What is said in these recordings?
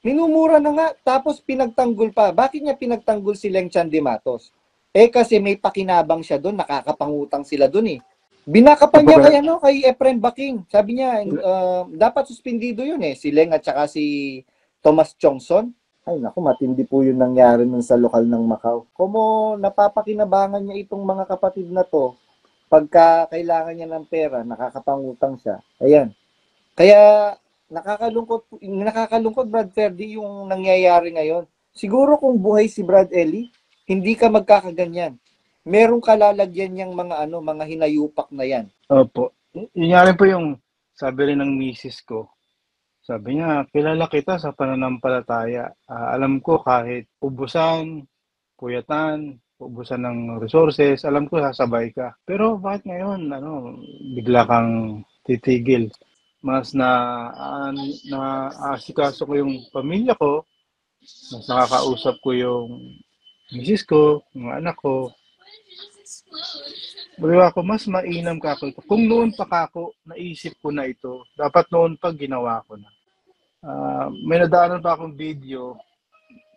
Minumura na nga, tapos pinagtanggol pa. Bakit niya pinagtanggol si Leng Chan de Matos? Eh kasi may pakinabang siya doon, nakakapangutang sila doon eh. Binakapan niya kay, kay Efren Baking. Sabi niya, dapat suspendido yun eh. Si Leng at saka si Thomas Chongson. Ay naku, matindi po yung nangyari nun sa lokal ng Macau. Kumo napapakinabangan niya itong mga kapatid na to, pagka kailangan niya ng pera, nakakapangutang siya. Ayan. Kaya nakakalungkot Brad Ferdy yung nangyayari ngayon. Siguro kung buhay si Brad Ellie, hindi ka magkakaganyan. Merong kalalagyan niyang mga hinayupak na yan. Opo. Yun nga rin po yung sabi rin ng misis ko. Sabi niya, kilala kita sa pananampalataya. Alam ko kahit ubusan, puyatan, ubusan ng resources, alam ko sasabay ka. Pero bakit ngayon, bigla kang titigil? Mas asikaso ko yung pamilya ko, mas nakakausap ko yung misis ko, yung anak ko. Baliwa ko, mas mainam ka ako ito. Kung noon pa ako, naisip ko na ito, dapat noon pa ginawa ko na. May nadaanan pa akong video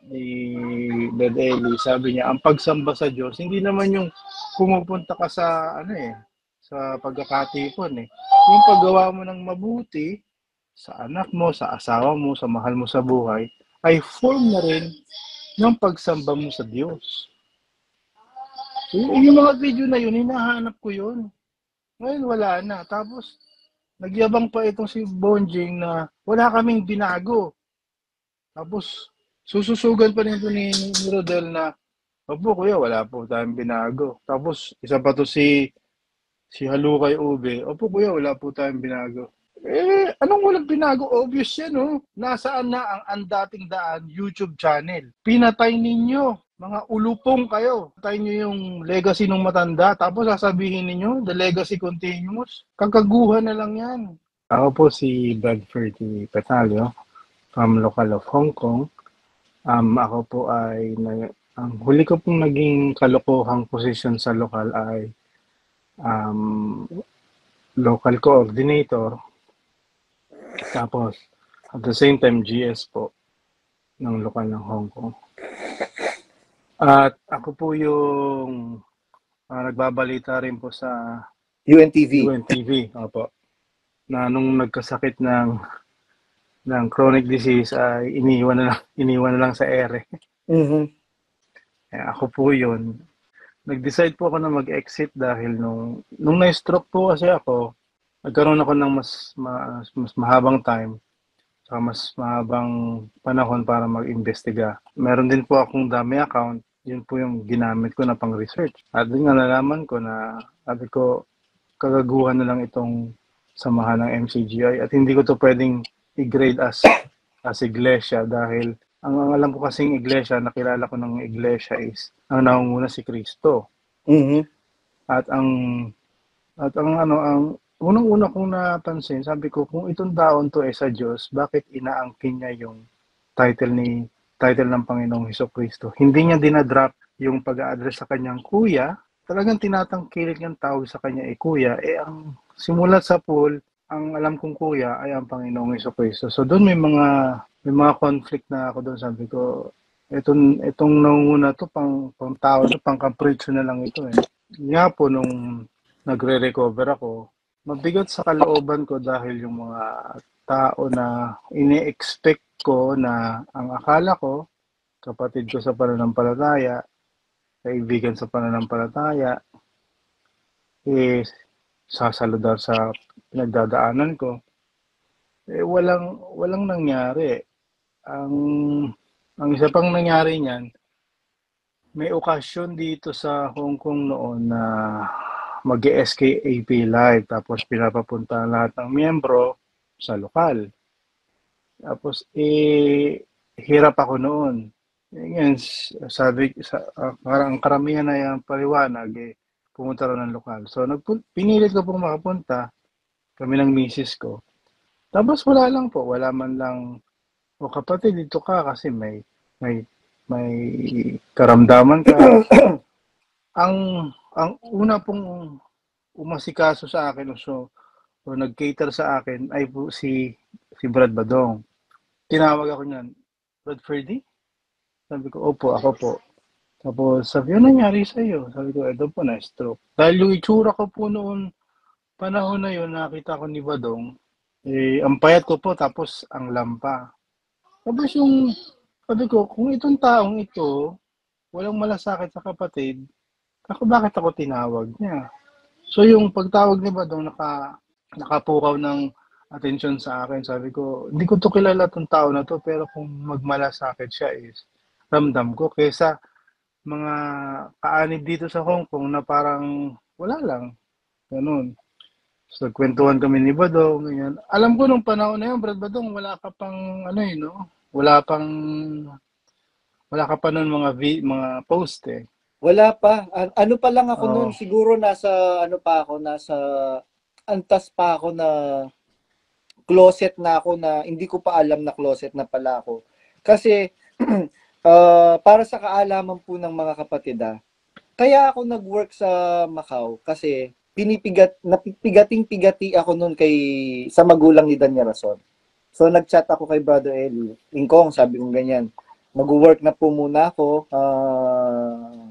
ni Dad Eli, sabi niya, ang pagsamba sa Diyos, hindi naman yung pumupunta ka sa, sa pagkakatipon eh. Yung paggawa mo ng mabuti sa anak mo, sa asawa mo, sa mahal mo sa buhay, ay form na rin ng pagsamba mo sa Diyos. So, yung mga video na yun, hinahanap ko yun. Ngayon wala na. Tapos, nagyabang pa itong si Bonjing na wala kaming binago. Tapos, sususugan pa rin ito ni Rodel na, opo kuya, wala po tayong binago. Tapos, isa pa to si Halukay Ube, opo kuya, wala po tayong binago. Anong walang binago? Obvious yan, no? Nasaan na ang dating daan YouTube channel? Pinatay ninyo. Mga ulupong kayo. Patay nyo yung legacy ng matanda. Tapos sasabihin ninyo, the legacy continues. Kagaguhan na lang yan. Ako po si Bradford Petalio from local of Hong Kong. Ako po ay, ang huli ko pong naging kalokohang posisyon sa lokal ay local coordinator. Tapos, at the same time, GS po ng lokal ng Hong Kong. At ako po yung nagbabalita rin po sa UNTV, opo. Na nung nagkasakit ng chronic disease ay iniwan na lang sa ere. Mm-hmm. Ako po yun. Nag-decide po ako na mag-exit dahil nung na-stroke po kasi ako, nagkaroon ako ng mas mahabang time, saka mas mahabang panahon para mag-imbestiga. Meron din po akong dummy account, yun po yung ginamit ko na pang-research. At din nga nalaman ko na, sabi ko, kagaguhan na lang itong samahan ng MCGI at hindi ko to pwedeng i-grade as iglesia dahil ang alam ko kasing iglesia, nakilala ko ng iglesia is ang nangunguna si Kristo. Mm-hmm. At ang unang-una kong napansin, sabi ko, kung itong taon to ay sa Diyos, bakit inaangkin niya yung title ng Panginoong Hesukristo? Hindi niya dinadrop yung pag-a-address sa kanyang kuya, talagang tinatangkilik niyang tawag sa kanya kuya, ang simulat sa pool, ang alam kong kuya ay ang Panginoong Hesukristo. So doon may mga conflict na ako doon, sabi ko, itong nangunguna to pang tao to, pang kapritsyo na lang ito eh. Nga po nung nagre-recover ako, mabigat sa kalooban ko dahil yung mga tao na ini-expect ko na ang akala ko, kapatid ko sa pananampalataya, kaibigan sa pananampalataya, sasaludar sa pinagdadaanan ko, walang nangyari. Ang isa pang nangyari niyan, may okasyon dito sa Hong Kong noon na mag-SKAP live, tapos pinapapunta lahat ng miyembro sa lokal. Tapos hirap ako noon. Yan, sabi parang karamihan na yung paliwanag pumunta raw ng lokal. So pinilit ko pong makapunta, kami ng misis ko. Tapos wala man lang, kapatid, dito ka kasi may karamdaman ka. Ang una pong umasikaso sa akin o nag-cater sa akin ay po si Brad Badong. Tinawag ako niyan, Brad Ferdy? Sabi ko, opo, ako po. Tapos sabi, ano nangyari sa'yo? Sabi ko, eto po, na-stroke. Dahil yung itsura ko po noon, panahon na yun, nakita ko ni Badong, ang payat ko po, tapos ang lampa. Tapos sabi ko, kung itong taong ito, walang malasakit sa kapatid, bakit ako tinawag niya? So yung pagtawag ni Badong, nakapukaw ng atensyon sa akin. Sabi ko, hindi ko to kilala tong tao na to, pero kung magmalasakit siya is ramdam ko. Kesa mga kaanib dito sa Hong Kong na parang wala lang. Ganun. So, kwentuhan kami ni Badong, ganyan. Alam ko nung panahon na yun, Brad Badong, wala ka pang, no? Wala ka pa nun mga post eh. Wala pa. Ano pa lang ako noon, Oo. siguro nasa antas pa ako na closet na ako na hindi ko pa alam na closet na pala ako. Kasi para sa kaalaman po ng mga kapatid, kaya ako nag-work sa Macau kasi napipigating-pigati ako noon sa magulang ni Danya Rason. So nag-chat ako kay Brother Eli. Ingkong, sabi kong ganyan. Mag-work na po muna ako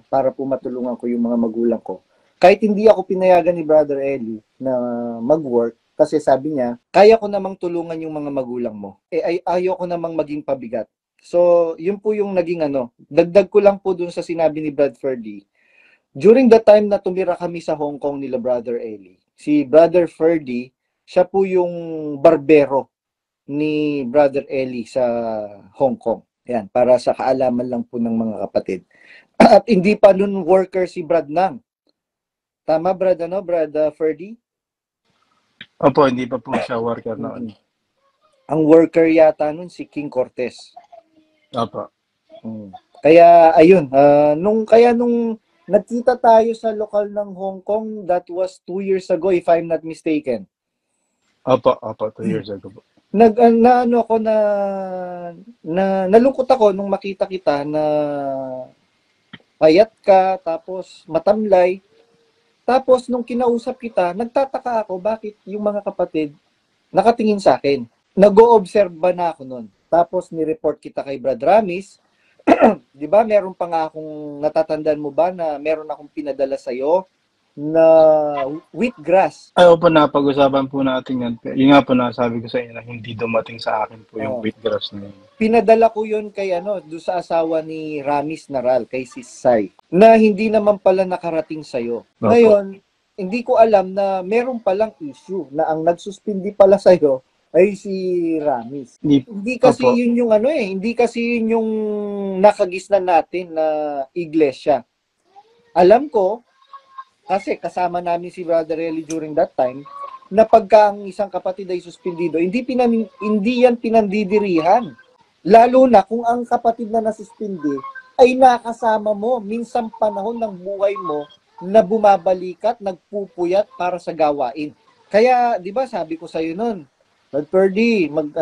para po matulungan ko yung mga magulang ko. Kahit hindi ako pinayagan ni Brother Eli na mag-work, kasi sabi niya, kaya ko namang tulungan yung mga magulang mo. Ayaw ko namang maging pabigat. So, yun po yung naging Dagdag ko lang po dun sa sinabi ni Brad Ferdy. During the time na tumira kami sa Hong Kong nila Brother Eli, si Brother Ferdy, siya po yung barbero ni Brother Eli sa Hong Kong. Yan, para sa kaalaman lang po ng mga kapatid. At hindi pa nun worker si Brad Nang. Tama, Brad, Brad Ferdy? Opo, hindi pa po siya worker noon. Ang worker yata nun si King Cortez. Opo. Kaya ayun, nung nagkita tayo sa lokal ng Hong Kong, that was 2 years ago if I'm not mistaken. Opo, 2 years ago po. Nalungkot ako nung makita kita na payat ka, tapos matamlay. Tapos nung kinausap kita, nagtataka ako bakit yung mga kapatid nakatingin sa akin. Nag-o-observe ba na ako nun? Tapos ni-report kita kay Brad Ramis. 'Di ba? Meron pa nga akong natatandaan mo ba na meron akong pinadala sa iyo na wheatgrass. Ay, opo, napag-usapan po natin yan. Yung nga po nasabi ko sa inyo na hindi dumating sa akin po yung wheatgrass na yun. Pinadala ko yun kay doon sa asawa ni Ramis Naral, kay Sisay, na hindi naman pala nakarating sa iyo. Ngayon, hindi ko alam na meron palang issue na ang nagsuspindi pala sa iyo ay si Ramis. Hindi kasi yun yung hindi kasi yun yung nakagisnan natin na iglesia. Alam ko, kasi kasama namin si Brother Eli during that time, na pagka ang isang kapatid ay suspindido, hindi yan pinandidirihan. Lalo na kung ang kapatid na nasuspindi ay nakasama mo minsang panahon ng buhay mo na bumabalikat, nagpupuyat para sa gawain. Kaya, 'di ba, sabi ko sa iyo noon, Brad Ferdy, wag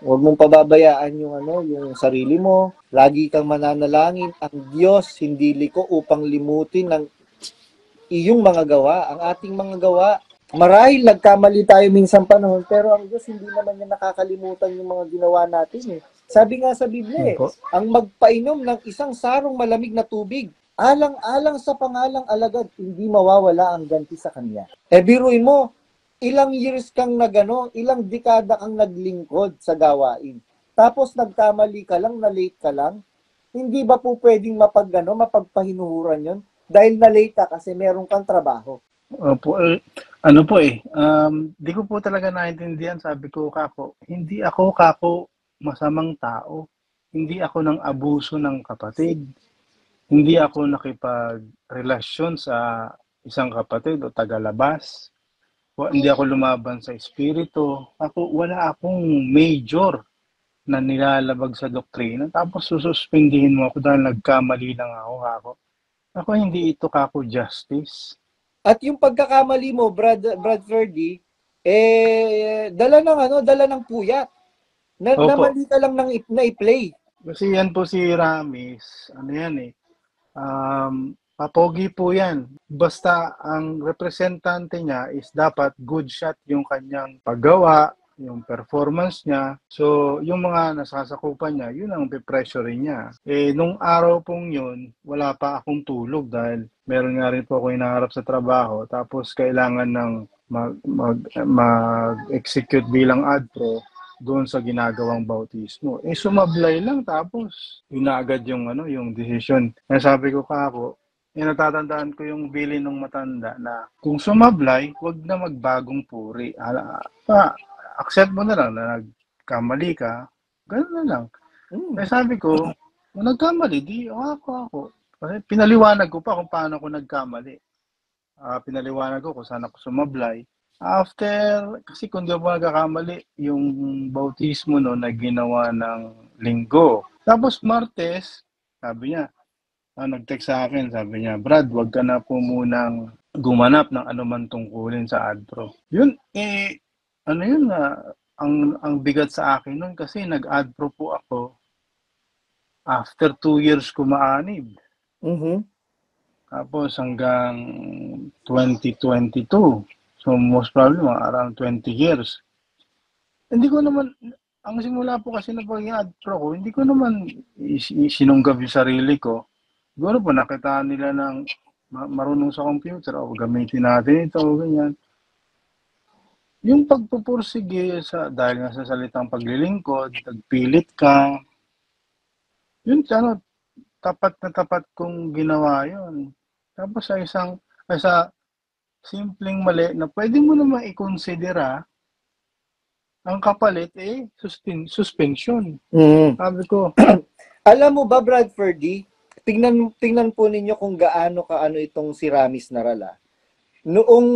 mong pababayaan yung sarili mo. Lagi kang mananalangin. Ang Diyos hindi liko upang limutin ng iyong mga gawa, ang ating mga gawa. Marahil nagkamali tayo minsan panahon, pero ang Diyos hindi naman niya nakakalimutan yung mga ginawa natin. Sabi nga sa Biblia, ang magpainom ng isang sarong malamig na tubig, alang-alang sa pangalang alagad, hindi mawawala ang ganti sa kanya. Biruin mo, ilang years kang ilang dekada kang naglingkod sa gawain. Tapos nagkamali ka lang, na-late ka lang, hindi ba po pwedeng mapagpahinuhuran yon? Dahil na-late ka kasi meron kang trabaho. Di ko po talaga naintindihan. Sabi ko, hindi ako masamang tao. Hindi ako nang abuso ng kapatid. Hindi ako nakipagrelasyon sa isang kapatid o tagalabas. Hindi ako lumaban sa espiritu. Wala akong major na nilalabag sa doktrina. Tapos sususpindihin mo ako dahil nagkamali lang ako. Ako hindi ito justice. At yung pagkakamali mo, Brad Ferdy, dala ng puyat. Namali ka lang na i-play. Kasi yan po si Ramis, papogi po yan. Basta ang representante niya is dapat good shot yung kanyang paggawa, yung performance niya. So, yung mga nasasakupan niya, yun ang pipressure niya. Nung araw pong yun, wala pa akong tulog dahil meron nga rin po ako hinaharap sa trabaho. Tapos, kailangan ng mag-execute bilang adpro doon sa ginagawang bautismo. Sumablay lang tapos yun na agad yung yung decision. Kaya sabi ko kako, natatandaan ko yung bilin ng matanda na kung sumablay, wag na magbagong puri. Accept mo na lang na nagkamali ka. Ganun na lang. Kaya sabi ko, kung nagkamali, di ako. Kasi pinaliwanag ko pa kung paano ako nagkamali. Pinaliwanag ko kung saan ako sumablay. After, kasi kung di ako nagkakamali, yung bautismo no, na ginawa ng linggo. Tapos Martes, sabi niya, nag-text sa akin, sabi niya, Brad, wag ka na po munang gumanap ng anuman tungkulin sa adpro. Yun, ang bigat sa akin nun kasi nag-adpro po ako after 2 years ko maanib. Tapos hanggang 2022. So most probably around 20 years. Hindi ko naman, ang simula po kasi na pag-adpro ko, hindi ko naman sinunggab yung sarili ko. Siguro po nakita nila ng marunong sa computer o gamitin natin ito o ganyan. Yung pagpupursige dahil nga sa salitang paglilingkod, nagpilit ka, yun tapat na tapat kong ginawa yun. Tapos sa simpleng mali na pwede mo naman i-considera, ang kapalit suspension. Sabi ko. Alam mo ba, Bradfordy, tingnan po ninyo kung gaano kaano itong si Ramis Narala. Noong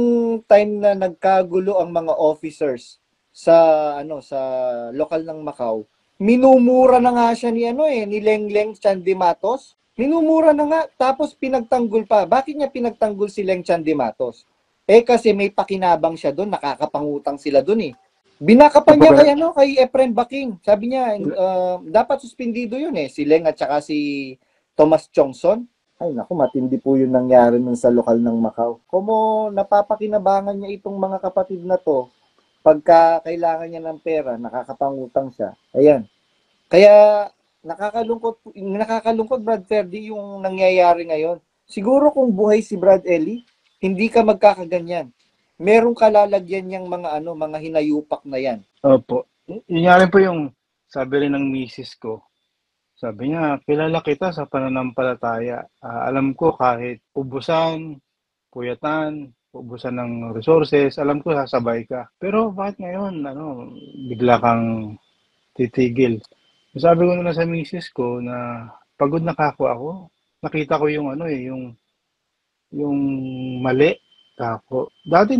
time na nagkagulo ang mga officers sa lokal ng Macau, minumura na nga siya ni Lengleng Chan de Matos. Minumura na nga, tapos pinagtanggol pa. Bakit niya pinagtanggol si Leng Chan de Matos? Kasi may pakinabang siya doon, nakakapangutang sila doon eh. Binakapan niya kay Efren Baking. Sabi niya, dapat suspindido yun si Leng at saka si Thomas Chongson. Ay naku, matindi po yung nangyari nun sa lokal ng Macau. Como napapakinabangan niya itong mga kapatid na to, pagka kailangan niya ng pera, nakakapangutang siya. Ayan. Kaya nakakalungkot Brad Ferdy yung nangyayari ngayon. Siguro kung buhay si Brad Ellie, hindi ka magkakaganyan. Merong kalalagyan niyang mga hinayupak na yan. Opo. Yun nga rin po yung sabi rin ng misis ko. Sabi niya, kilala kita sa pananampalataya. Alam ko kahit ubusan, puyatan, ubusan ng resources, alam ko sasabay ka. Pero bakit ngayon, bigla kang titigil? Sabi ko na sa misis ko na pagod na ako. Nakita ko yung yung mali kako. Dati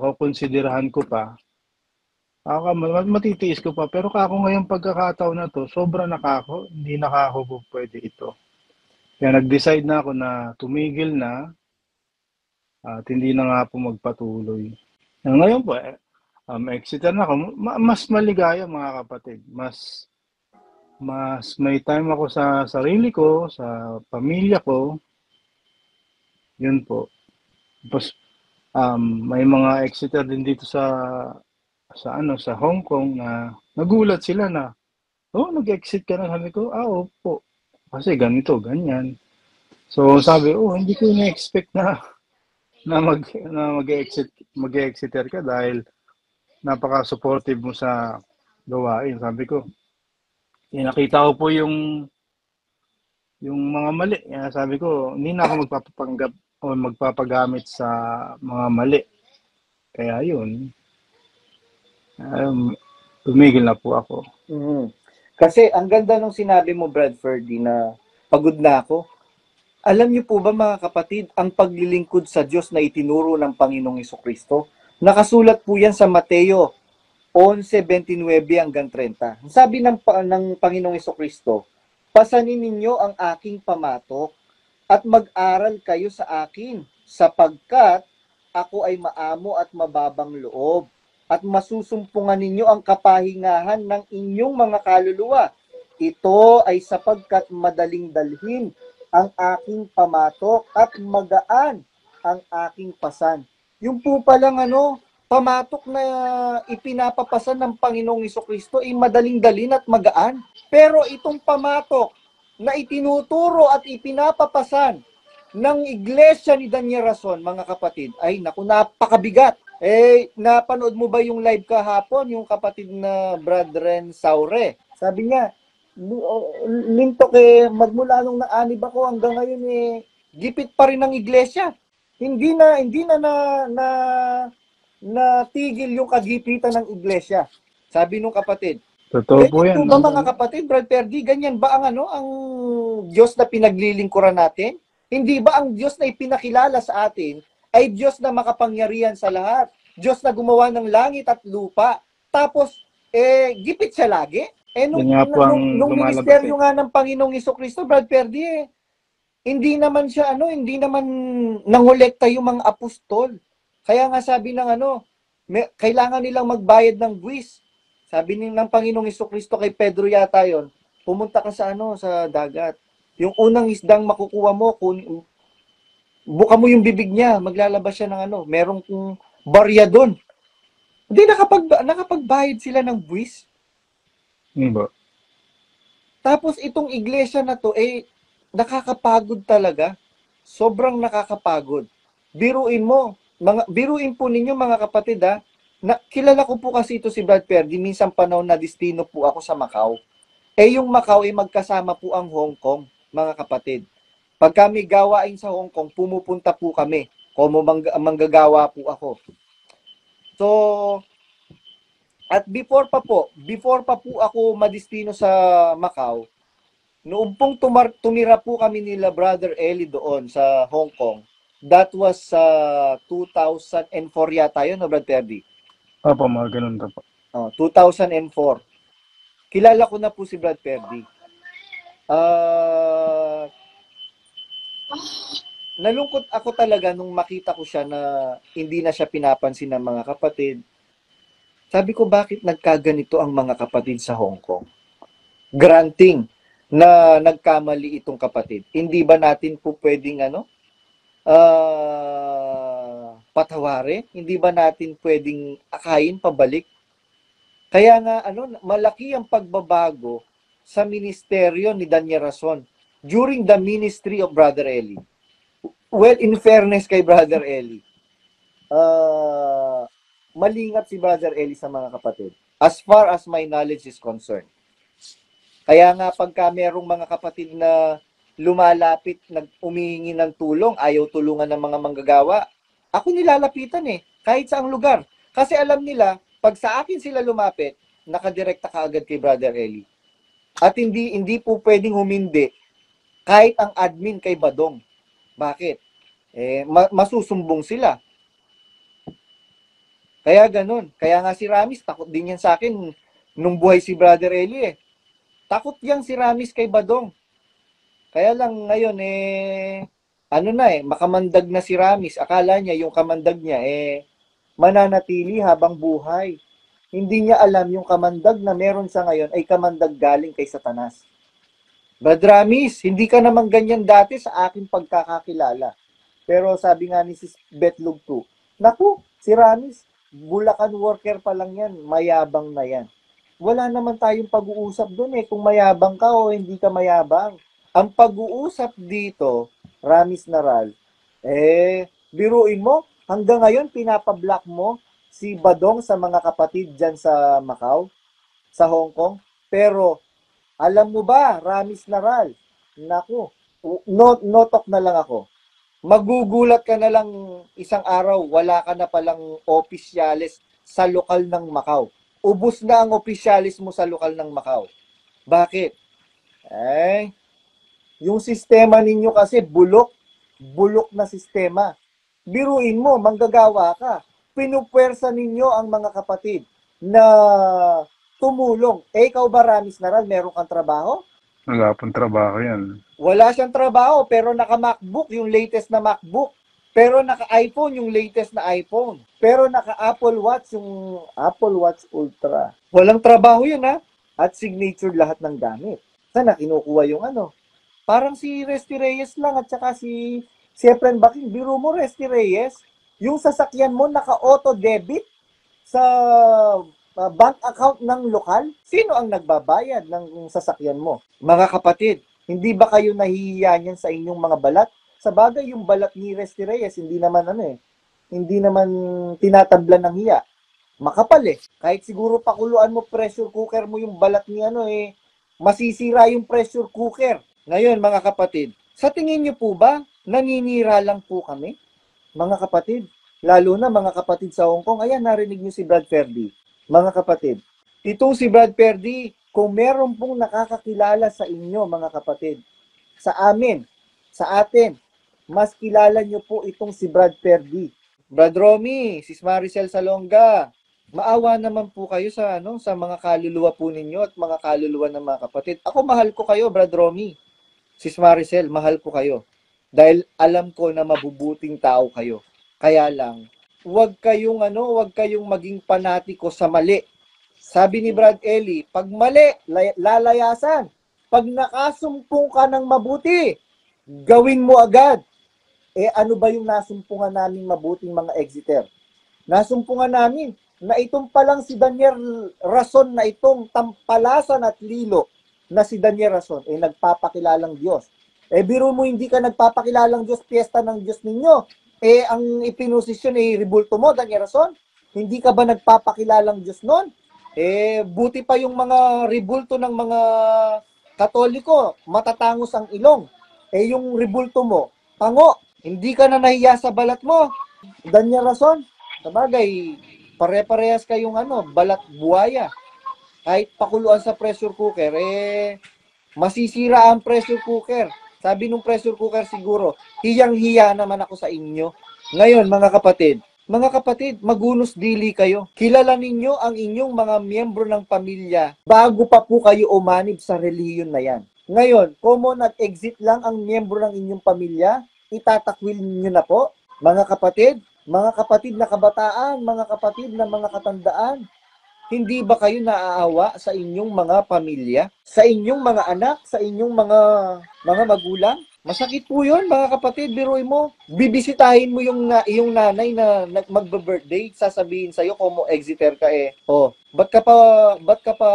kukonsiderahan ko pa, matitiis ko pa, pero kako ngayong pagkakataon na to, sobra hindi po pwede ito. Kaya nag-decide na ako na tumigil na at hindi na nga po magpatuloy. Ngayon po, exeter na ako. Mas maligaya mga kapatid. Mas may time ako sa sarili ko, sa pamilya ko. Yun po. Tapos may mga exeter din dito sa Hong Kong na nagulat sila na nag-exit ka na. Sabi ko, opo. Kasi ganito, ganyan. So sabi, hindi ko na-expect na mag-exeter ka dahil napaka-supportive mo sa gawain. Sabi ko, nakita ko po yung mga mali. Sabi ko, hindi na ako magpapapanggap o magpapagamit sa mga mali. Kaya yun, tumigil na po ako. Kasi ang ganda nung sinabi mo, Bradfordy, na pagod na ako. Alam niyo po ba mga kapatid, ang paglilingkod sa Diyos na itinuro ng Panginoong Jesucristo, nakasulat po yan sa Mateo 11:29 hanggang 30. Sabi ng Panginoong Jesucristo, pasanin ninyo ang aking pamatok at mag-aral kayo sa akin, sapagkat ako ay maamo at mababang loob, at masusumpungan ninyo ang kapahingahan ng inyong mga kaluluwa. Ito ay sapagkat madaling dalhin ang aking pamatok at magaan ang aking pasan. Yung po palang pamatok na ipinapapasa ng Panginoong Hesukristo ay madaling-dalin at magaan. Pero itong pamatok na itinuturo at ipinapapasan ng iglesia ni Daniel Rason, mga kapatid, ay naku, napakabigat. Napanood mo ba yung live kahapon, yung kapatid na Brethren Saure? Sabi niya, Lintok magmula nung naanib ako hanggang ngayon gipit pa rin ng iglesia. Hindi na tigil yung kagipitan ng iglesia. Sabi nung kapatid. Totoo po yan. Ganyan ba mga kapatid, Brad Perdi? Ganyan ba ang Diyos na pinaglilingkuran natin? Hindi ba ang Diyos na ipinakilala sa atin ay Diyos na makapangyarihan sa lahat? Diyos na gumawa ng langit at lupa. Tapos, gipit siya lagi? Nung ministeryo nga ng Panginoong Hesukristo, Brad Perdi, hindi naman nangolekta yung mga apostol. Kaya nga sabi ng kailangan nilang magbayad ng buwis. Sabi ng Panginoong Hesukristo kay Pedro yata yon, pumunta ka sa sa dagat. Yung unang isdang makukuha mo, buka mo yung bibig niya, maglalabas siya ng merong barya doon. Hindi nakapagbayad sila ng buwis. Ba? Tapos itong iglesia na to, nakakapagod talaga. Sobrang nakakapagod. Biruin po ninyo mga kapatid kilala ko po kasi ito si Brad Perdi, minsan panahon na destino po ako sa Macau. Yung Macau magkasama po ang Hong Kong, mga kapatid. Pag kami gawain sa Hong Kong, pumupunta po kami. Como manggagawa po ako. So, at before pa po ako madestino sa Macau, noong pong tumira po kami nila Brother Eli doon sa Hong Kong, that was 2004 yata yun, no, Brad Perdi? Opo, mga ganun po. 2004. Kilala ko na po si Brad Perdi. Nalungkot ako talaga nung makita ko siya na hindi na siya pinapansin ng mga kapatid. Sabi ko, bakit nagkaganito ang mga kapatid sa Hong Kong? Granting na nagkamali itong kapatid. Hindi ba natin po pwedeng patawarin? Hindi ba natin pwedeng akayin pabalik? Kaya nga malaki ang pagbabago sa ministeryo ni Daniel Rason during the ministry of Brother Eli. Well, in fairness kay Brother Eli, malingap si Brother Eli sa mga kapatid as far as my knowledge is concerned. Kaya nga pagka merong mga kapatid na lumalapit, umihingi ng tulong, ayaw tulungan ng mga manggagawa, ako nilalapitan kahit saang lugar. Kasi alam nila, pag sa akin sila lumapit, nakadirekta ka agad kay Brother Eli. At hindi po pwedeng humindi kahit ang admin kay Badong. Bakit? Masusumbong sila. Kaya ganun. Kaya nga si Ramis, takot din yan sa akin nung buhay si Brother Eli Takot yan si Ramis kay Badong. Kaya lang ngayon makamandag na si Ramis. Akala niya yung kamandag niya mananatili habang buhay. Hindi niya alam yung kamandag na meron sa ngayon ay kamandag galing kay Satanas. Brad Ramis, hindi ka naman ganyan dati sa aking pagkakakilala. Pero sabi nga ni Sis Betlog 2, naku, si Ramis, Bulacan worker pa lang yan, mayabang na yan. Wala naman tayong pag-uusap doon kung mayabang ka o hindi ka mayabang. Ang pag-uusap dito, Ramis Naral, biruin mo, hanggang ngayon pinapablock mo si Badong sa mga kapatid dyan sa Macau, sa Hong Kong. Pero, alam mo ba, Ramis Naral, naku, no talk na lang ako. Magugulat ka na lang isang araw, wala ka na palang opisyalis sa lokal ng Macau. Ubus na ang opisyalis mo sa lokal ng Macau. Bakit? Yung sistema ninyo kasi bulok na sistema. Biruin mo, manggagawa ka. Pinupwersa ninyo ang mga kapatid na tumulong. Ikaw ba, Ramis Naral, meron kang trabaho? Wala pong trabaho yan. Wala siyang trabaho, pero naka-MacBook, yung latest na MacBook. Pero naka-iPhone, yung latest na iPhone. Pero naka-Apple Watch, yung Apple Watch Ultra. Walang trabaho yun, At signature lahat ng gamit. Sana kinukuha yung Parang si Resty Reyes lang at saka si Efren Baking. Biro mo, Resty Reyes, yung sasakyan mo naka-auto debit. sa bank account ng lokal? Sino ang nagbabayad ng sasakyan mo? Mga kapatid, hindi ba kayo nahihiya niyan sa inyong mga balat? Sa bagay, yung balat ni Resty Reyes, hindi naman hindi naman tinatablan ng hiya. Makapal eh. Kahit siguro pakuluan mo, pressure cooker mo yung balat ni masisira yung pressure cooker. Ngayon, mga kapatid, sa tingin niyo po ba, naninira lang po kami? Mga kapatid, lalo na mga kapatid sa Hong Kong, ayan, narinig niyo si Brad Ferdy. Mga kapatid, itong si Brad Ferdy, kung meron pong nakakakilala sa inyo, mga kapatid, sa amin, sa atin, mas kilala niyo po itong si Brad Ferdy. Brad Romy, Sis Maricel Salonga, maawa naman po kayo sa mga kaluluwa po ninyo at mga kaluluwa ng mga kapatid. Ako mahal ko kayo, Brad Romy. Sis Maricel, mahal ko kayo. Dahil alam ko na mabubuting tao kayo. Kaya lang, huwag kayong maging panatiko sa mali. Sabi ni Brad Ellie, pag mali, lalayasan. Pag nakasumpong ka ng mabuti, gawin mo agad. Ano ba yung nasumpungan namin mabuting mga exiter? Nasumpungan namin na itong palang si Daniel Rason na itong tampalasan at lilo na si Daniel Rason, nagpapakilalang Diyos. Biro mo hindi ka nagpapakilalang Diyos, piyesta ng Diyos ninyo. Ang ipinusisyon ribulto mo, Daniel Rason. Hindi ka ba nagpapakilalang Diyos nun? Buti pa yung mga ribulto ng mga Katoliko, matatangos ang ilong. Yung ribulto mo, pango. Hindi ka na nahiya sa balat mo. Daniel Rason, sabagay, pare-parehas kayong balat buhaya. Kahit pakuluan sa pressure cooker, masisira ang pressure cooker. Sabi nung pressure cooker siguro, hiyang-hiya naman ako sa inyo. Ngayon, mga kapatid, magunos dili kayo. Kilala ninyo ang inyong mga miyembro ng pamilya bago pa po kayo umanib sa relihiyon na yan. Ngayon, kung nag-exit lang ang miyembro ng inyong pamilya, itatakwil niyo na po, mga kapatid na kabataan, mga kapatid na mga katandaan, hindi ba kayo naaawa sa inyong mga pamilya, sa inyong mga anak, sa inyong mga magulang? Masakit po yun, mga kapatid, biruin mo. Bibisitahin mo yung nanay na magbe-birthday, sasabihin sa'yo kung mo exiter ka ba't ka pa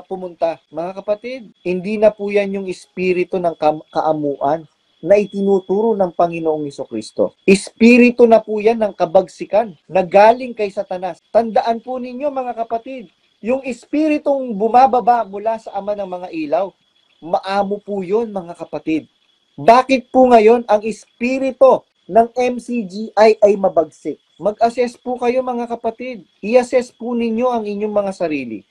pumunta? Mga kapatid, hindi na po yan yung espiritu ng kaamuan na itinuturo ng Panginoong Hesukristo. Espiritu na po yan ng kabagsikan na galing kay Satanas. Tandaan po ninyo, mga kapatid, yung espiritong bumababa mula sa Ama ng mga ilaw, maamo po yun, mga kapatid. Bakit po ngayon ang espiritu ng MCGI ay mabagsik? Mag-assess po kayo, mga kapatid. I-assess po ninyo ang inyong mga sarili.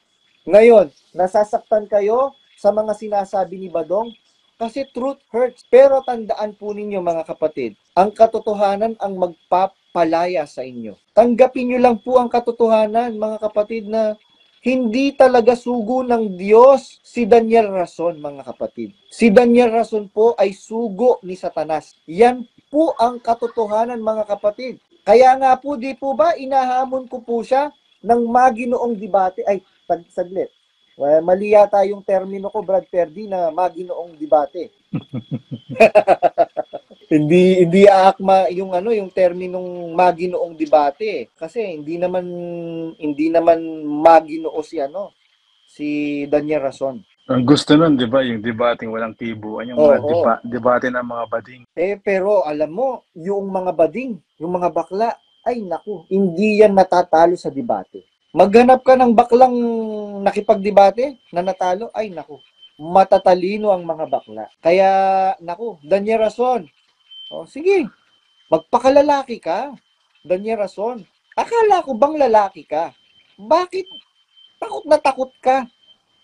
Ngayon, nasasaktan kayo sa mga sinasabi ni Badong? Kasi truth hurts. Pero tandaan po ninyo, mga kapatid, ang katotohanan ang magpapalaya sa inyo. Tanggapin nyo lang po ang katotohanan, mga kapatid, na hindi talaga sugo ng Diyos si Daniel Rason, mga kapatid. Si Daniel Rason po ay sugo ni Satanas. Yan po ang katotohanan, mga kapatid. Kaya nga po, di po ba, inahamon ko po siya ng maginoong debate. Ay, saglit. Mali yata yung termino ko, Brad Ferdy, na maginoong debate. hindi aakma yung terminong maginoong debate kasi hindi naman maginoo si Daniel Rason. Ang gusto nun, di ba, yung debating walang tibuan, yung mga debate ng mga bading. Pero alam mo, yung mga bading, yung mga bakla, ay naku, hindi yan natatalo sa debate. Maghanap ka ng baklang nakipagdebate na natalo, ay naku, matatalino ang mga bakla. Kaya, naku, Daniel Rason, sige, magpakalalaki ka, Daniel Rason. Akala ko bang lalaki ka? Bakit takot ka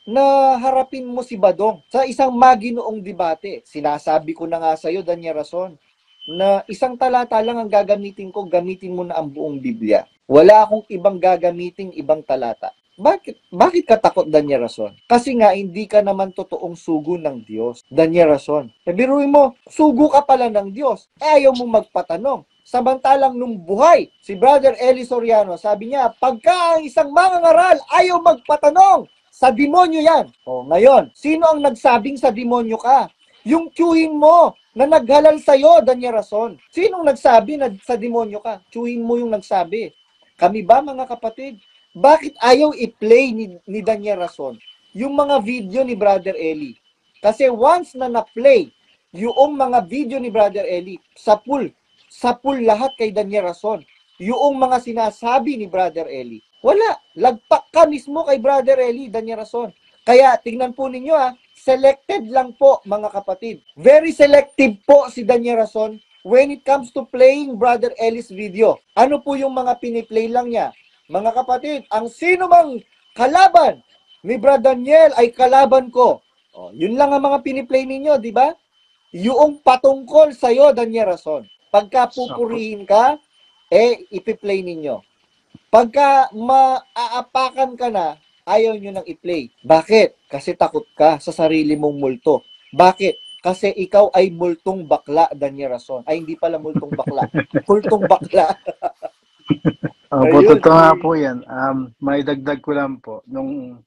na harapin mo si Badong sa isang maginoong debate? Sinasabi ko na nga sa'yo, Daniel Rason, na isang talata lang ang gagamitin ko, gamitin mo na ang buong Biblia. Wala akong ibang gagamiting ibang talata. Bakit ka takot, Daniel Rason? Kasi nga, hindi ka naman totoong sugo ng Diyos, Daniel Rason. Biruin mo, sugo ka pala ng Diyos. Ayaw mong magpatanong. Samantalang nung buhay, si Brother Eli Soriano, sabi niya, pagka ang isang mangangaral ayaw magpatanong, sa demonyo yan. Ngayon, sino ang nagsabing sa demonyo ka? Yung tiyuhin mo na naghalal sa'yo, Daniel Rason. Sinong nagsabi na sa demonyo ka? Tiyuhin mo yung nagsabi. Kami ba, mga kapatid? bakit ayaw i-play ni Daniel Rason yung mga video ni Brother Eli? Kasi once na na-play yung mga video ni Brother Eli, sa pool lahat kay Daniel Rason. Yung mga sinasabi ni Brother Eli, wala. Lagpak ka mismo kay Brother Eli, Daniel Rason. Kaya tingnan po ninyo selected lang po mga kapatid. Very selective po si Daniel Rason when it comes to playing Brother Eli's video. Ano po yung mga piniplay lang niya? Mga kapatid, ang sino mang kalaban ni Brother Daniel ay kalaban ko. Oh, yun lang ang mga piniplay ninyo, di ba? Yung patungkol sa'yo, Daniel Rason. Pagka pupurihin ka, ipi-play ninyo. Pagka maaapakan ka na, ayaw nyo nang i-play. Bakit? Kasi takot ka sa sarili mong multo. Bakit? Kasi ikaw ay multong bakla, Daniel Rason. Ay, hindi pala multong bakla. Multong bakla. Opo, totoo nga po yan. May dagdag ko lang po. Nung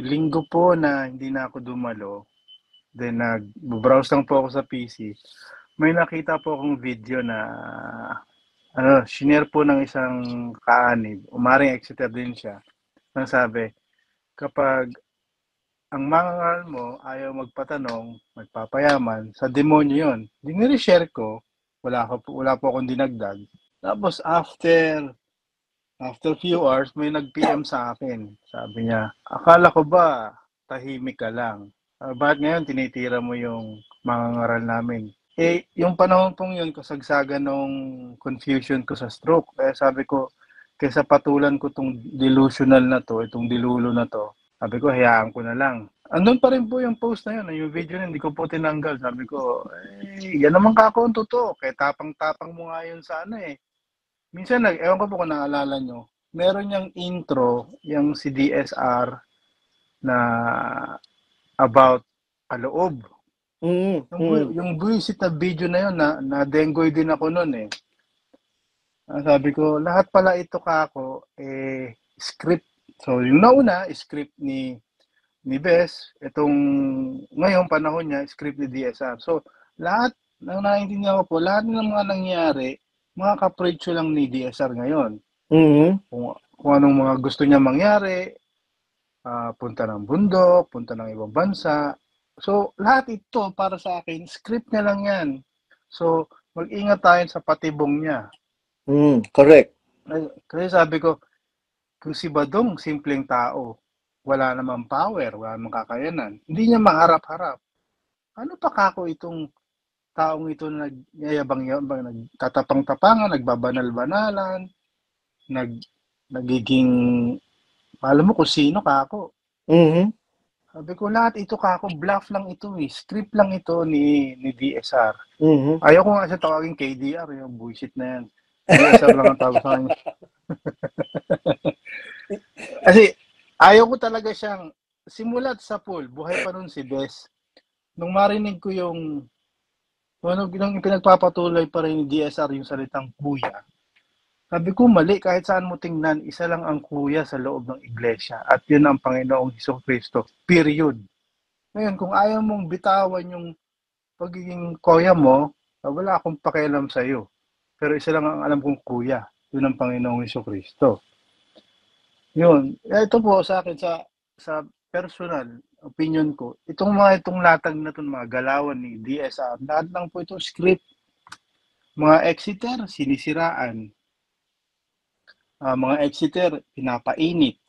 linggo po na hindi na ako dumalo, then nag-browse lang po ako sa PC, may nakita po akong video na shinare po ng isang kaanib, umaring Exeter din siya, nang sabi, kapag ang mangangaral mo ayaw magpatanong, magpapayaman, sa demonyo yun. Dinire-share ko, wala po akong dinagdag. Tapos after few hours, may nag-PM sa akin. Sabi niya, akala ko ba tahimik ka lang? Bakit ngayon tinitira mo yung mangangaral namin? Yung panahon pong yun, kasagsagan nung confusion ko sa stroke. Kaya sabi ko, kaysa patulan ko itong delusional na to, itong dilulo na to, sabi ko, hayaan ko na lang. Andun pa rin po yung post na yun, yung video na hindi ko po tinanggal. Sabi ko, yan naman kako ang totoo. Kaya tapang-tapang mo nga yun sa Minsan, ewan ko po kung naalala nyo, meron yung intro, yung si DSR na about kaloob. Yung buwisit na video na yun, na-dengoy din ako nun sabi ko, lahat pala ito kako, script. So, yung nauna, script ni Bes, itong ngayong panahon niya, script ni DSR. So, lahat, nang naiintindihan ko po, lahat ng mga nangyari, mga kapretsyo lang ni DSR ngayon. Kung anong mga gusto niya mangyari, punta ng bundok, punta ng ibang bansa. So, lahat ito para sa akin, script niya lang yan. So, mag-ingat tayo sa patibong niya. Correct. Kasi sabi ko, kung si Badong, simpleng tao, wala namang power, wala namang kakayanan, hindi niya maharap-harap. Ano pa kako itong taong ito na nagyayabang-yabang, nagtatapang-tapangan, nagbabanal-banalan, nagiging, alam mo kung sino kako. Sabi ko, lahat ito kako, bluff lang ito script lang ito ni DSR. Ayaw ko nga siya tawagin KDR, yung bullshit na yan. DSR lang ang tawag sa kanya. Kasi, ayaw ko talaga siyang, simulat sa pool, buhay pa nun si Bes. Nung marinig ko yung pinagpapatuloy pa rin ni DSR yung salitang kuya, sabi ko, mali, kahit saan mo tingnan, isa lang ang kuya sa loob ng iglesia. At yun ang Panginoong Hesukristo. Period. Ngayon, kung ayaw mong bitawan yung pagiging kuya mo, wala akong pakialam sa iyo. Pero isa lang ang alam kong kuya. Yun ang Panginoong Hesukristo. Yun. Ito po sa akin, sa personal opinion ko, itong latag na itong mga galawan ni DSR, lahat lang po itong script. Mga Exeter, sinisiraan. Mga Exeter, pinapainit.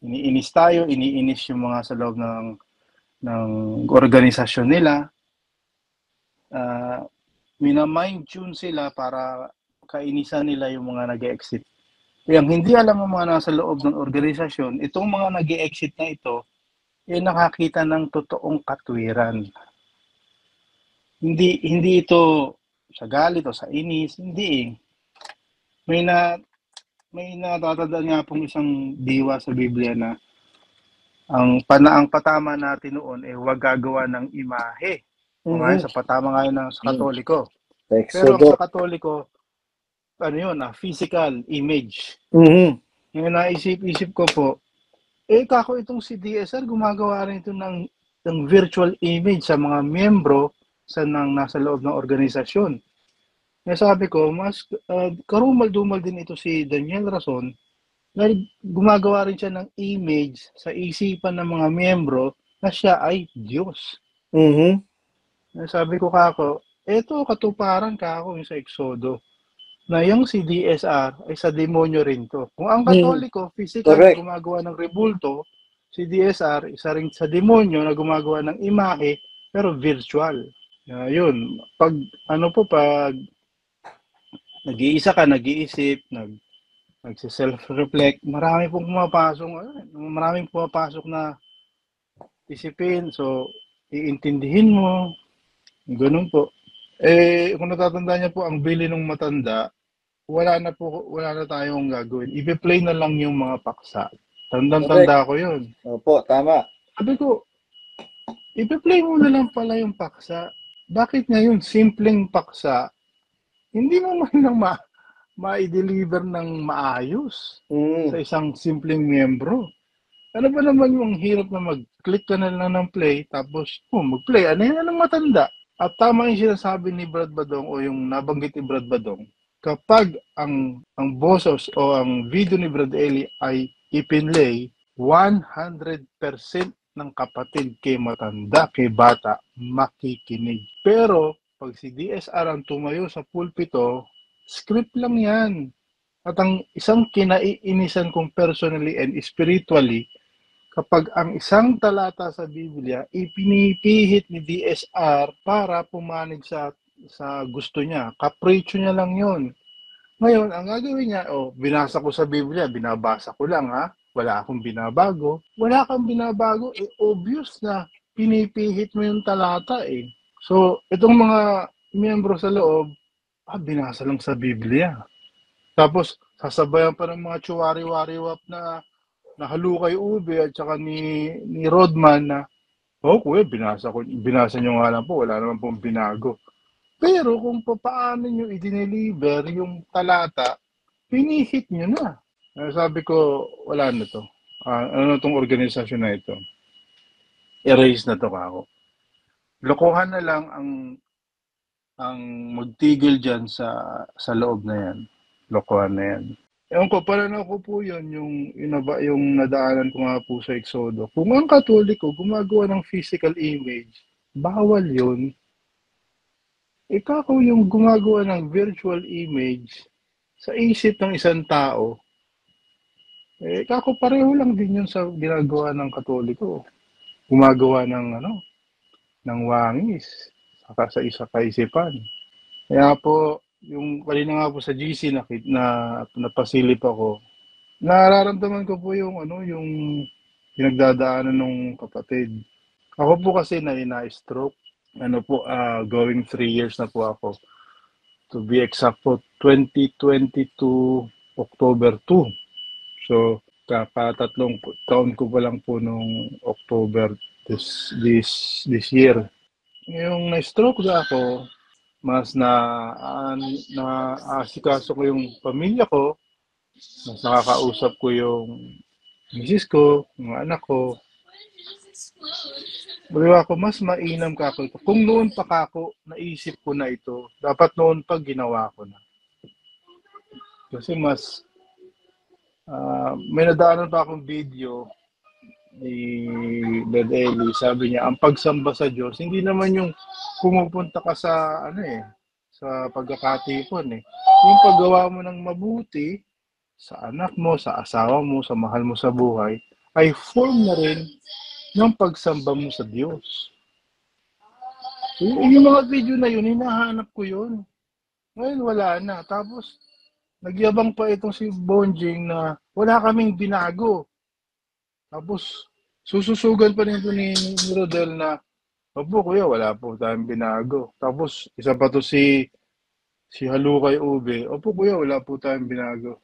Iniinis tayo, iniinis yung mga sa loob ng organisasyon nila. Minamind tune sila para kainisan nila yung mga nag-exit. Kaya hindi alam ng mga nasa loob ng organisasyon, itong mga nag-exit na ito, nakakita ng totoong katwiran. Hindi ito sa galit o sa inis, hindi May natatandaan nga pong isang diwa sa Biblia na ang patama natin noon huwag gagawa ng imahe. Ngayon sa patama ngayon sa Katoliko. Pero sa Katoliko, physical image. Yung naisip-isip ko po, kako itong si DSR gumagawa rin ito ng virtual image sa mga miyembro nasa loob ng organisasyon. Kaya sabi ko, mas karumal-dumal din ito si Daniel Rason Dahil gumagawa rin siya ng image sa isipan ng mga miyembro na siya ay Diyos. Mhm. Sabi ko kako, eto katuparan kako yung sa Exodo. Na yung si DSR ay sa demonyo rin to. Kung ang Mhm. Katoliko, physical na Correct. gumagawa ng rebulto, si DSR, isa rin sa demonyo na gumagawa ng imahe, pero virtual. Yun. Pag, pag nag-iisa ka, nag-iisip, nagse-self-reflect, maraming pumapasok na isipin. So, iintindihin mo, ganun po. Kung natatandaan niya po, ang bili ng matanda, wala na tayong gagawin. I-play na lang yung mga paksa. Correct. Tandang-tanda ko yun. Opo, tama. Sabi ko, i-play mo na lang pala yung paksa. Bakit ngayon, simpleng paksa, hindi mo man lang ma-deliver ng maayos sa Mm. isang simpleng miyembro? Ano ba naman yung hirap na mag-click ka na lang ng play, tapos, mag-play, ano yan ng matanda? At tama yung sinasabi ni Brad Badong o yung nabanggit ni Brad Badong, kapag ang boses o ang video ni Brad Eli ay ipinlay, 100% ng kapatid kay matanda, kay bata, makikinig. Pero, pag si DSR ang tumayo sa pulpito, script lang yan. At ang isang kinaiinisan kong personally and spiritually, kapag ang isang talata sa Biblia ipinipihit ni DSR para pumanig sa gusto niya. Kapritsyo niya lang yon. Ngayon, ang gagawin niya, binasa ko sa Biblia, binabasa ko lang ha, wala akong binabago. Wala kang binabago, obvious na pinipihit mo yung talata eh. So, itong mga miyembro sa loob, binasa lang sa Biblia. Tapos, sasabayan pa ng mga tsuwari-wari-wap na Halukay Ube at saka ni Rodman na, kuya, binasa nyo nga lang po, wala naman pong binago. Pero kung paano nyo i-deliver yung talata, pinihit nyo na. Sabi ko, wala na to. Ano tong organisasyon na ito? Erase na to ako. Lokohan na lang ang magtigil dyan sa loob na yan. Lokohan na yan. Ewan ko, parang ako po yun, yung nadaanan ko nga po sa Exodo. Kung ang Katoliko gumagawa ng physical image, bawal yun. Ikaw yung gumagawa ng virtual image sa isip ng isang tao, kako pareho lang din yun sa ginagawa ng Katoliko. Gumagawa ng wangis sa isa kaisipan. Kaya po, yung kanina nga po sa GC napasilip ako, nararamdaman ko po yung pinagdadaanan ng kapatid. Ako po kasi na-stroke. Going 3 years na po ako. To be exact po, 2022 October 2. So, kakatatlong taon ko pa lang po nung October this year. Yung na-stroke na ako, mas na asikaso ko yung pamilya ko, mas nakakausap ko yung misis ko, mga anak ko. Baliwa ako, mas mainam ka ako. Kung noon pa kako, naisip ko na ito, dapat noon pa ginawa ko na. Kasi may nadaanan pa akong video ni Dad Eli. Sabi niya, ang pagsamba sa Diyos, hindi naman yung pumupunta ka sa pagkakatipon eh. Yung paggawa mo ng mabuti sa anak mo, sa asawa mo, sa mahal mo sa buhay, ay form na rin ng pagsamba mo sa Diyos. So, yung mga video na yun, hinahanap ko yun. Ngayon wala na. Tapos, nagyabang pa itong si Bonjing na wala kaming binago. Tapos, sususugan pa nito ni Rodel na, opo kuya, wala po tayong binago. Tapos, isa pa to si Halukay Ube, opo kuya, wala po tayong binago.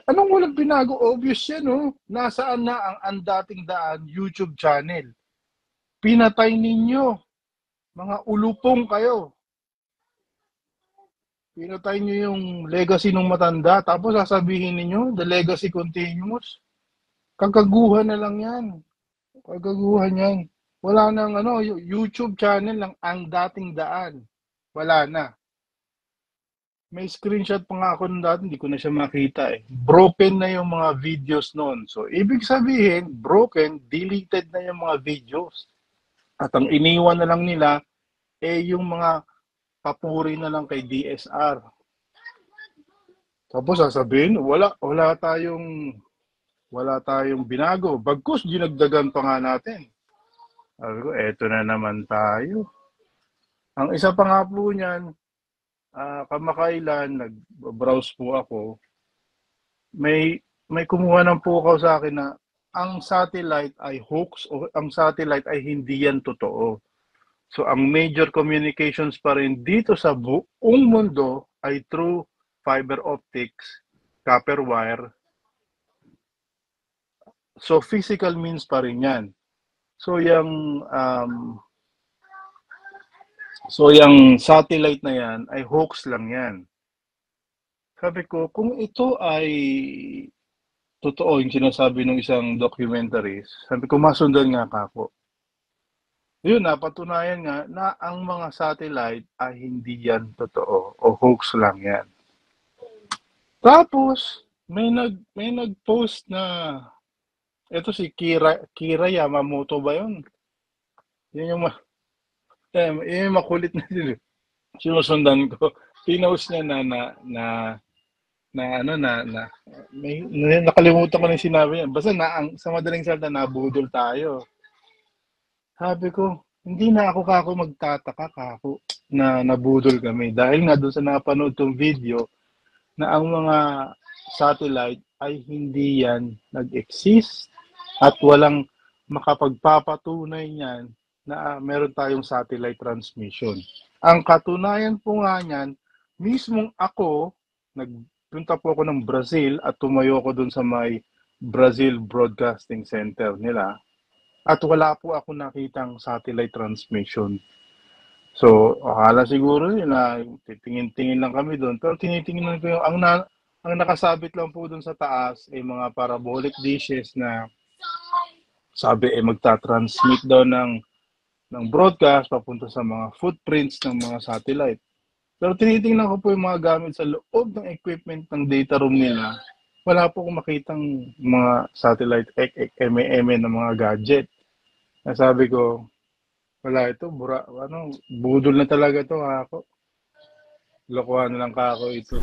Anong walang binago? Obvious yan, no? Nasaan na ang dating daan YouTube channel? Pinatay ninyo. Mga ulupong kayo. Pinatay nyo yung legacy ng matanda. Tapos sasabihin ninyo, the legacy continues. Kagaguhan na lang yan. Kagaguhan yan. Wala nang YouTube channel ng ang dating daan. Wala na. May screenshot pa nga ako nun dati, hindi ko na siya makita eh. Broken na yung mga videos noon. So, ibig sabihin, broken, deleted na yung mga videos. At ang iniwan na lang nila, yung mga papuri na lang kay DSR. Tapos sasabihin, wala tayong binago. Bagkus, dinagdagan pa nga natin. Sabi ko, eto na naman tayo. Ang isa pa nga po niyan, kamakailan, nag-browse po ako, may kumuha ng pukaw sa akin na ang satellite ay hoax o ang satellite ay hindi yan totoo. So ang major communications pa rin dito sa buong mundo ay through fiber optics, copper wire. So physical means pa rin yan. So yung satellite na yan ay hoax lang yan. Sabi ko, kung ito ay totoo yung sinasabi ng isang documentaries, sabi ko, masundan nga kako. Yun, napatunayan nga na ang mga satellite ay hindi yan totoo o hoax lang yan. Tapos, may nag-post na, ito si Kira Yamamoto ba yun? Yun yung makulit na sinusundan ko. Pinost niya nakalimutan ko na yung sinabi niya. Basta sa madaling salita, nabudol tayo. Sabi ko, hindi na ako magtataka na nabudol kami. Dahil nga doon sa napanood tong video na ang mga satellite ay hindi yan nag-exist at walang makapagpapatunay niyan na meron tayong satellite transmission. Ang katunayan po nga niyan, mismong ako, nagpunta po ako ng Brazil at tumayo ko doon sa may Brazil Broadcasting Center nila at wala po ako nakitang satellite transmission. So, akala siguro nila, titingin-tingin lang kami doon. Pero tinitingnan ko yung, ang nakasabit lang po doon sa taas ay mga parabolic dishes na sabi magta-transmit daw ng broadcast papunta sa mga footprints ng mga satellite. Pero tinitingnan ko po yung mga gamit sa loob ng equipment ng data room nila. Wala po akong makitang mga satellite eme na mga gadget. Sabi ko, wala ito, budol na talaga to ako. Lokohan na lang ako ito.